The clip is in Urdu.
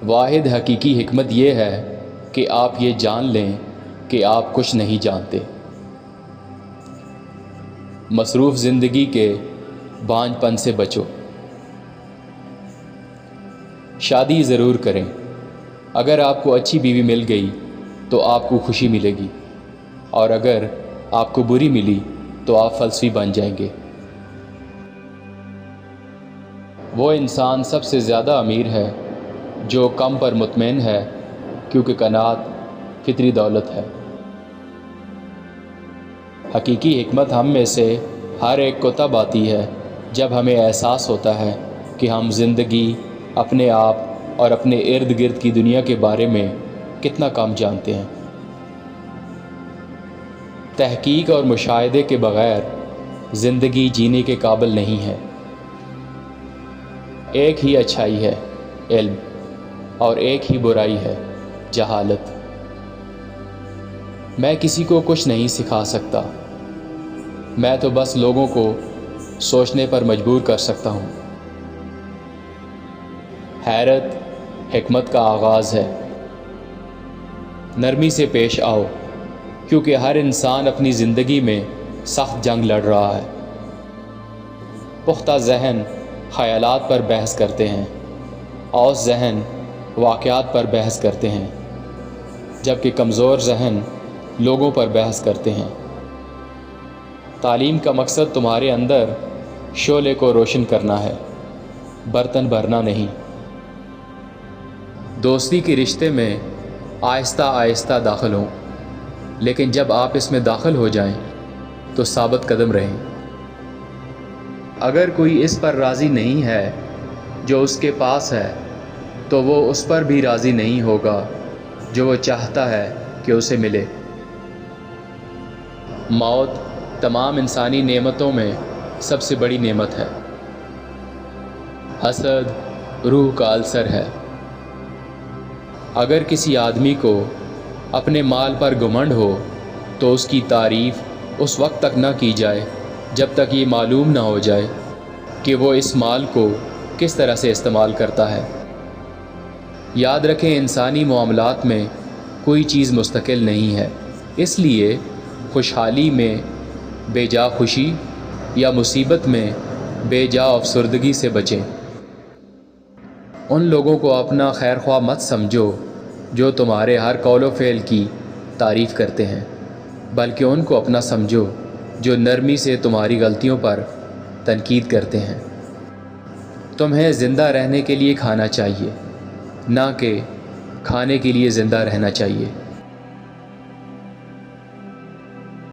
واحد حقیقی حکمت یہ ہے کہ آپ یہ جان لیں کہ آپ کچھ نہیں جانتے۔ مصروف زندگی کے بانجھ پن سے بچو۔ شادی ضرور کریں۔ اگر آپ کو اچھی بیوی مل گئی تو آپ کو خوشی ملے گی، اور اگر آپ کو بری ملی تو آپ فلسفی بن جائیں گے۔ وہ انسان سب سے زیادہ امیر ہے جو کم پر مطمئن ہے، کیونکہ قناعت فطری دولت ہے۔ حقیقی حکمت ہم میں سے ہر ایک کو تب آتی ہے جب ہمیں احساس ہوتا ہے کہ ہم زندگی، اپنے آپ اور اپنے ارد گرد کی دنیا کے بارے میں کتنا کم جانتے ہیں۔ تحقیق اور مشاہدے کے بغیر زندگی جینے کے قابل نہیں ہے۔ ایک ہی اچھائی ہے، علم، اور ایک ہی برائی ہے، جہالت۔ میں کسی کو کچھ نہیں سکھا سکتا، میں تو بس لوگوں کو سوچنے پر مجبور کر سکتا ہوں۔ حیرت حکمت کا آغاز ہے۔ نرمی سے پیش آؤ، کیونکہ ہر انسان اپنی زندگی میں سخت جنگ لڑ رہا ہے۔ پختہ ذہن خیالات پر بحث کرتے ہیں، اوس ذہن واقعات پر بحث کرتے ہیں، جبکہ کمزور ذہن لوگوں پر بحث کرتے ہیں۔ تعلیم کا مقصد تمہارے اندر شعلے کو روشن کرنا ہے، برتن بھرنا نہیں۔ دوستی کے رشتے میں آہستہ آہستہ داخل ہوں، لیکن جب آپ اس میں داخل ہو جائیں تو ثابت قدم رہیں۔ اگر کوئی اس پر راضی نہیں ہے جو اس کے پاس ہے، تو وہ اس پر بھی راضی نہیں ہوگا جو وہ چاہتا ہے کہ اسے ملے۔ موت تمام انسانی نعمتوں میں سب سے بڑی نعمت ہے۔ حسد روح کا السر ہے۔ اگر کسی آدمی کو اپنے مال پر گھمنڈ ہو تو اس کی تعریف اس وقت تک نہ کی جائے جب تک یہ معلوم نہ ہو جائے کہ وہ اس مال کو کس طرح سے استعمال کرتا ہے۔ یاد رکھیں، انسانی معاملات میں کوئی چیز مستقل نہیں ہے، اس لیے خوشحالی میں بے جا خوشی یا مصیبت میں بے جا افسردگی سے بچیں۔ ان لوگوں کو اپنا خیر خواہ مت سمجھو جو تمہارے ہر قول و فعل کی تعریف کرتے ہیں، بلکہ ان کو اپنا سمجھو جو نرمی سے تمہاری غلطیوں پر تنقید کرتے ہیں۔ تمہیں زندہ رہنے کے لیے کھانا چاہیے، نہ کہ کھانے کے لیے زندہ رہنا چاہیے۔